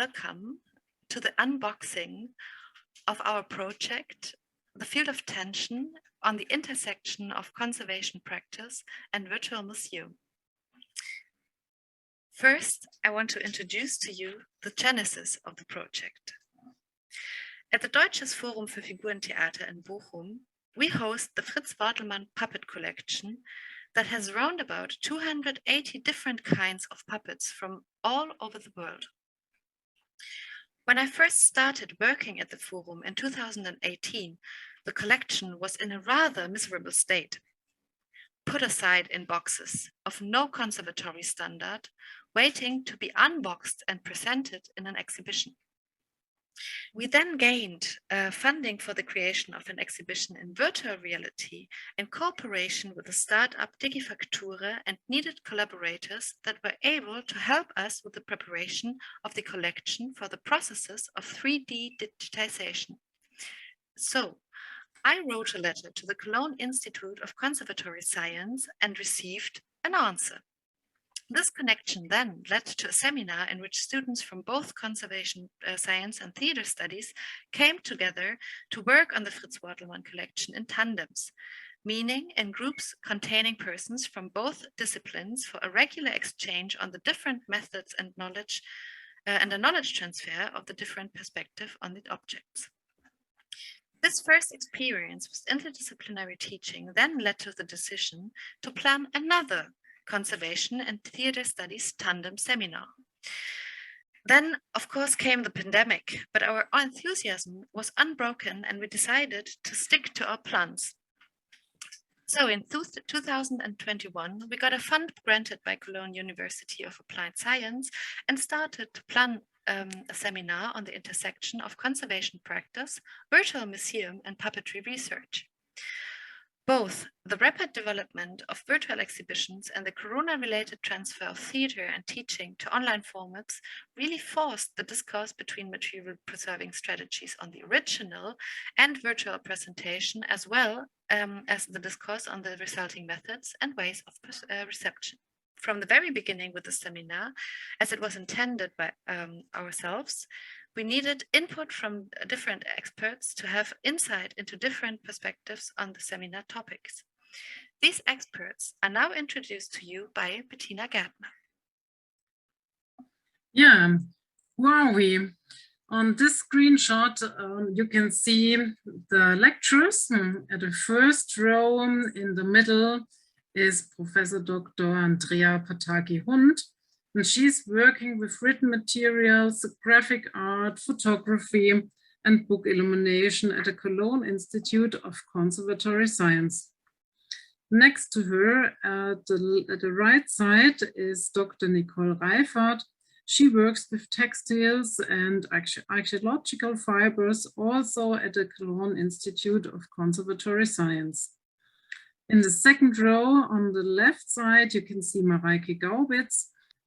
welcome to the unboxing of our project, The Field of Tension on the Intersection of Conservation Practice and Virtual Museum. First, I want to introduce to you the genesis of the project. At the Deutsches Forum für Figurentheater in Bochum, we host the Fritz Wortelmann puppet collection that has round about 280 different kinds of puppets from all over the world. When I first started working at the Forum in 2018, the collection was in a rather miserable state, put aside in boxes of no conservatory standard, waiting to be unboxed and presented in an exhibition. We then gained funding for the creation of an exhibition in virtual reality in cooperation with the startup digifactura and needed collaborators that were able to help us with the preparation of the collection for the processes of 3D digitization. So, I wrote a letter to the Cologne Institute of Conservation Sciences and received an answer. This connection then led to a seminar in which students from both Conservation Science and Theatre Studies came together to work on the Fritz Wortelmann collection in tandems, meaning in groups containing persons from both disciplines for a regular exchange on the different methods and knowledge and a knowledge transfer of the different perspective on the objects. This first experience with interdisciplinary teaching then led to the decision to plan another Conservation and Theatre Studies tandem seminar. Then, of course, came the pandemic, but our enthusiasm was unbroken and we decided to stick to our plans. So in 2021, we got a fund granted by Cologne University of Applied Science and started to plan a seminar on the intersection of conservation practice, virtual museum, and puppetry research. Both the rapid development of virtual exhibitions and the corona-related transfer of theatre and teaching to online formats really forced the discourse between material preserving strategies on the original and virtual presentation, as well as the discourse on the resulting methods and ways of reception. From the very beginning with the seminar, as it was intended by ourselves, we needed input from different experts to have insight into different perspectives on the seminar topics. These experts are now introduced to you by Bettina Gärtner. Yeah, who are we? On this screenshot, you can see the lecturers. At the first row in the middle is Professor Dr. Andrea Pataki Hundt. And she's working with written materials, graphic art, photography, and book illumination at the Cologne Institute of Conservation Sciences. Next to her, at the right side, is Dr. Nicole Reifarth. She works with textiles and archaeological fibers, also at the Cologne Institute of Conservation Sciences. In the second row, on the left side, you can see Mareike Gaubitz.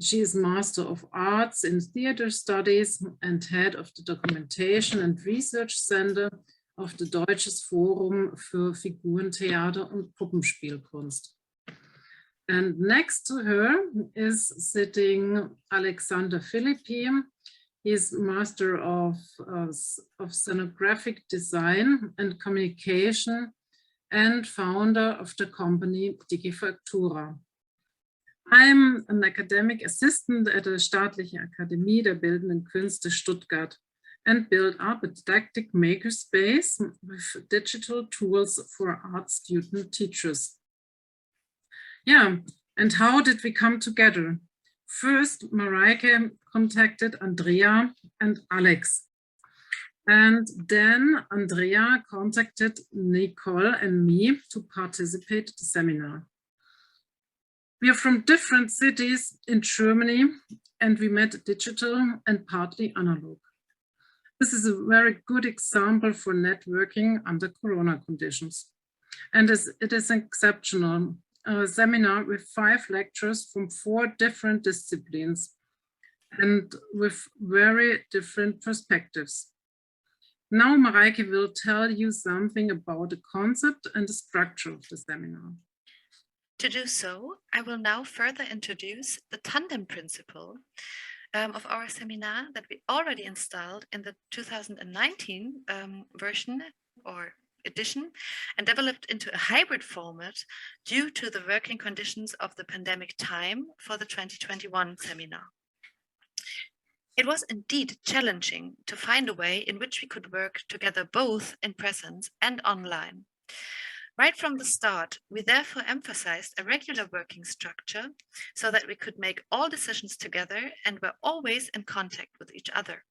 She is Master of Arts in Theatre Studies and head of the Documentation and Research Center of the Deutsches Forum für Figurentheater und Puppenspielkunst. And next to her is sitting Alexander Philippi. He is Master of Scenographic Design and Communication and founder of the company digifactura. I'm an academic assistant at the Staatliche Akademie der Bildenden Künste Stuttgart and built up a didactic makerspace with digital tools for art student teachers. Yeah, and how did we come together? First, Mareike contacted Andrea and Alex. And then Andrea contacted Nicole and me to participate in the seminar. We are from different cities in Germany and we met digital and partly analog. This is a very good example for networking under Corona conditions. And it is exceptional. A seminar with 5 lectures from 4 different disciplines and with very different perspectives. Now Mareike will tell you something about the concept and the structure of the seminar. To do so, I will now further introduce the tandem principle of our seminar that we already installed in the 2019 version or edition and developed into a hybrid format due to the working conditions of the pandemic time for the 2021 seminar. It was indeed challenging to find a way in which we could work together both in presence and online. Right from the start, we therefore emphasized a regular working structure so that we could make all decisions together and were always in contact with each other.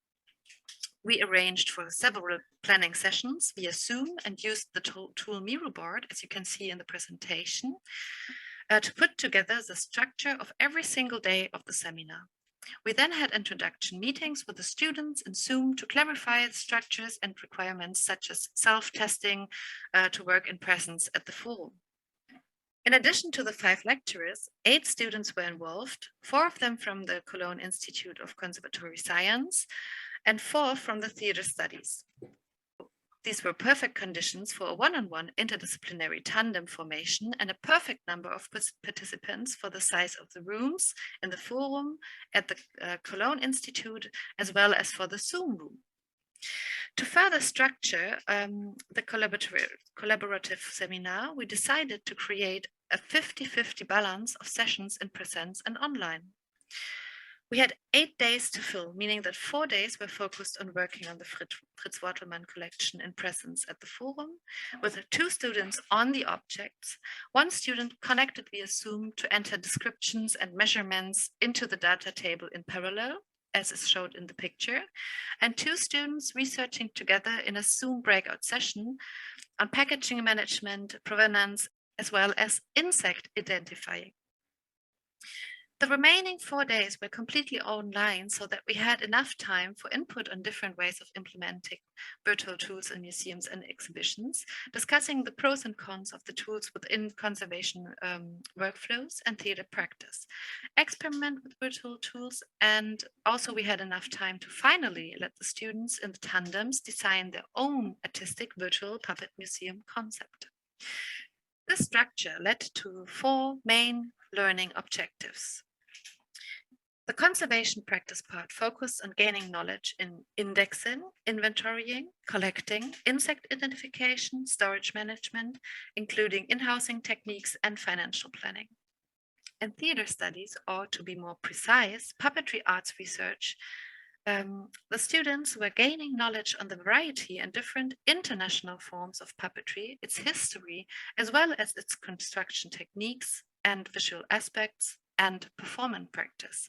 We arranged for several planning sessions via Zoom and used the tool Miro board, as you can see in the presentation, to put together the structure of every single day of the seminar. We then had introduction meetings with the students in Zoom to clarify the structures and requirements such as self-testing to work in presence at the forum. In addition to the 5 lecturers, 8 students were involved, 4 of them from the Cologne Institute of Conservation Sciences and 4 from the Theatre Studies. These were perfect conditions for a one-on-one interdisciplinary tandem formation and a perfect number of participants for the size of the rooms in the forum at the Cologne Institute, as well as for the Zoom room. To further structure the collaborative seminar, we decided to create a 50-50 balance of sessions in presence and online. We had 8 days to fill, meaning that 4 days were focused on working on the Fritz Wortelmann collection in presence at the forum, with 2 students on the objects, 1 student connected via Zoom to enter descriptions and measurements into the data table in parallel, as is showed in the picture, and 2 students researching together in a Zoom breakout session on packaging management, provenance, as well as insect identifying. The remaining 4 days were completely online so that we had enough time for input on different ways of implementing virtual tools in museums and exhibitions, discussing the pros and cons of the tools within conservation workflows and theater practice, experiment with virtual tools, and also we had enough time to finally let the students in the tandems design their own artistic virtual puppet museum concept. This structure led to 4 main learning objectives. The conservation practice part focused on gaining knowledge in indexing, inventorying, collecting, insect identification, storage management, including in-housing techniques and financial planning. In theater studies, or to be more precise, puppetry arts research, the students were gaining knowledge on the variety and different international forms of puppetry, its history, as well as its construction techniques and visual aspects and performance practice.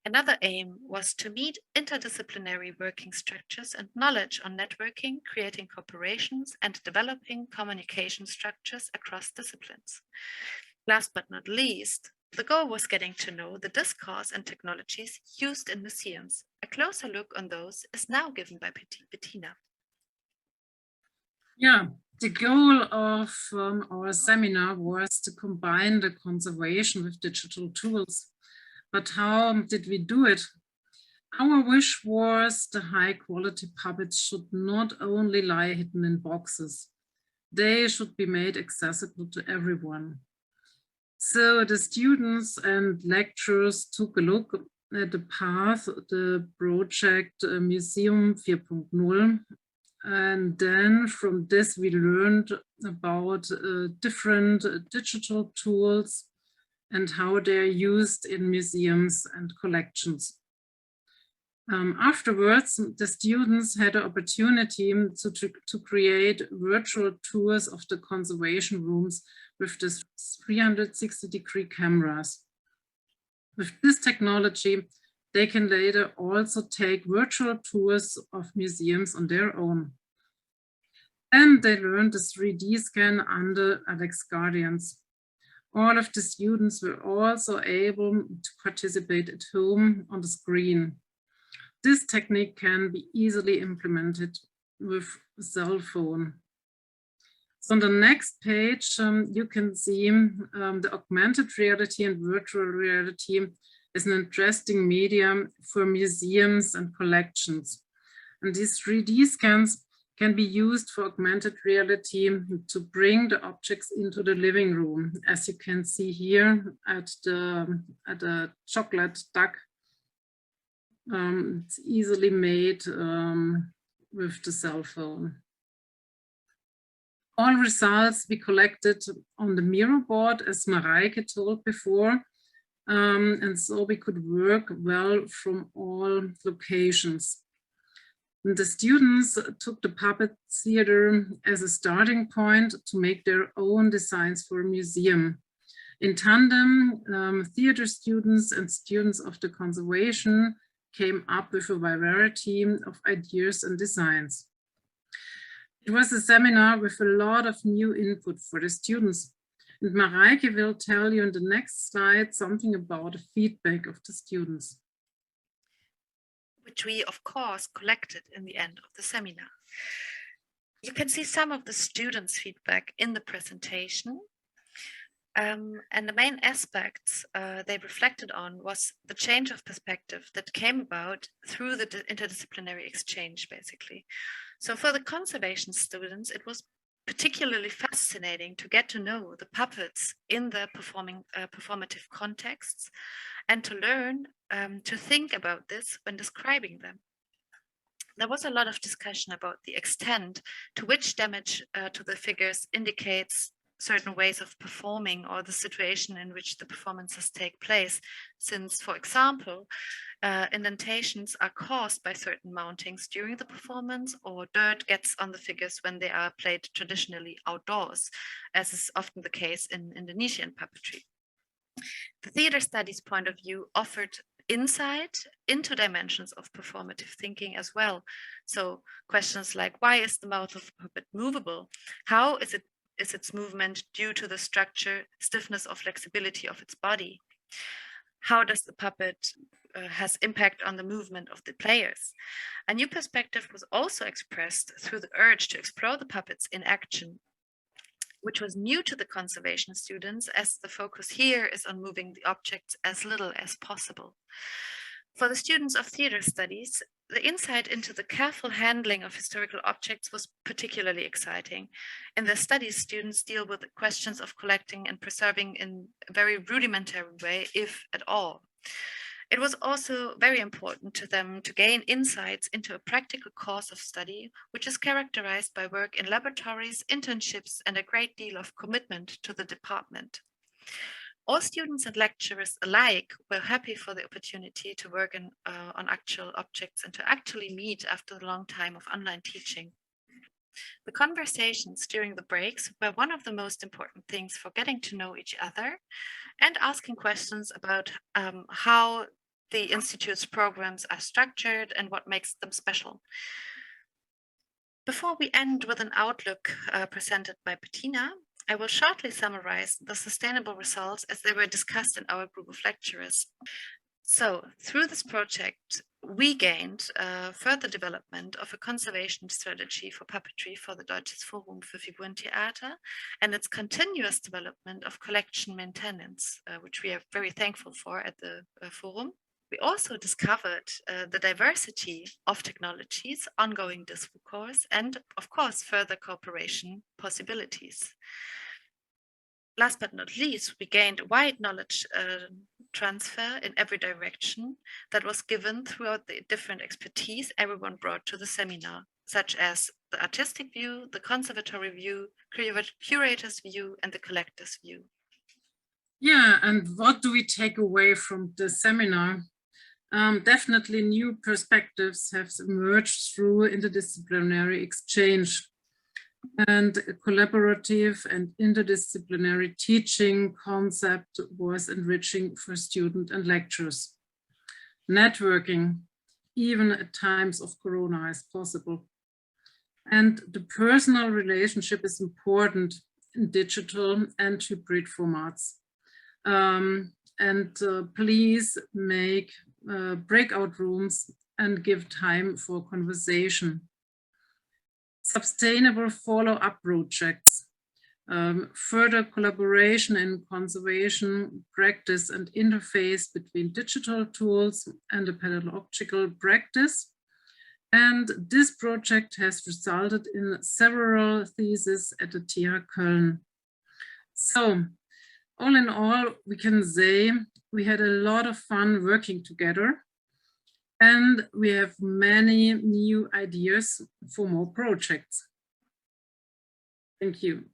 Another aim was to meet interdisciplinary working structures and knowledge on networking, creating cooperations, and developing communication structures across disciplines. Last but not least, the goal was getting to know the discourse and technologies used in museums. A closer look on those is now given by Bettina. Yeah, the goal of our seminar was to combine the conservation with digital tools. But how did we do it? Our wish was the high quality puppets should not only lie hidden in boxes. They should be made accessible to everyone. So the students and lecturers took a look at the path, the project Museum 4.0. And then from this we learned about different digital tools and how they're used in museums and collections. Afterwards, the students had the opportunity to create virtual tours of the conservation rooms with the 360-degree cameras. With this technology, they can later also take virtual tours of museums on their own. And they learned the 3D scan under Alex guardians. All of the students were also able to participate at home on the screen. This technique can be easily implemented with a cell phone. So on the next page, you can see the augmented reality and virtual reality is an interesting medium for museums and collections. And these 3D scans can be used for augmented reality to bring the objects into the living room, as you can see here at the chocolate duck. It's easily made with the cell phone. All results we collected on the Miro board, as Mareike told before, and so we could work well from all locations. And the students took the puppet theater as a starting point to make their own designs for a museum. In tandem, theater students and students of the conservation came up with a variety of ideas and designs. It was a seminar with a lot of new input for the students. And Mareike will tell you in the next slide something about the feedback of the students, which we, of course, collected in the end of the seminar. You can see some of the students' feedback in the presentation. And the main aspects they reflected on was the change of perspective that came about through the interdisciplinary exchange, basically. So for the conservation students, it was particularly fascinating to get to know the puppets in the performative contexts and to learn to think about this when describing them. There was a lot of discussion about the extent to which damage to the figures indicates certain ways of performing or the situation in which the performances take place, since, for example, indentations are caused by certain mountings during the performance, or dirt gets on the figures when they are played traditionally outdoors, as is often the case in Indonesian puppetry. The theater studies point of view offered insight into dimensions of performative thinking as well. So questions like, why is the mouth of a puppet movable? How is its movement due to the structure, stiffness, or flexibility of its body? How does the puppet has impact on the movement of the players? A new perspective was also expressed through the urge to explore the puppets in action, which was new to the conservation students, as the focus here is on moving the objects as little as possible. For the students of theater studies, the insight into the careful handling of historical objects was particularly exciting. In their studies, students deal with the questions of collecting and preserving in a very rudimentary way, if at all. It was also very important to them to gain insights into a practical course of study, which is characterized by work in laboratories, internships, and a great deal of commitment to the department. All students and lecturers alike were happy for the opportunity to work on actual objects and to actually meet after a long time of online teaching. The conversations during the breaks were one of the most important things for getting to know each other and asking questions about how the Institute's programs are structured and what makes them special. Before we end with an outlook presented by Bettina, I will shortly summarize the sustainable results as they were discussed in our group of lecturers. So through this project, we gained further development of a conservation strategy for puppetry for the Deutsches Forum für Figurentheater and its continuous development of collection maintenance, which we are very thankful for at the Forum. We also discovered the diversity of technologies, ongoing discourse, and of course, further cooperation possibilities. Last but not least, we gained wide knowledge transfer in every direction that was given throughout the different expertise everyone brought to the seminar, such as the artistic view, the conservatory view, curator's view, and the collector's view. Yeah, and what do we take away from the seminar? Definitely new perspectives have emerged through interdisciplinary exchange, and a collaborative and interdisciplinary teaching concept was enriching for students and lecturers. Networking, even at times of Corona, is possible. And the personal relationship is important in digital and hybrid formats. Please make breakout rooms and give time for conversation. Sustainable follow-up projects, further collaboration in conservation practice and interface between digital tools and a pedagogical practice. And this project has resulted in several theses at the TH Köln. So, all in all, we can say we had a lot of fun working together. And we have many new ideas for more projects. Thank you.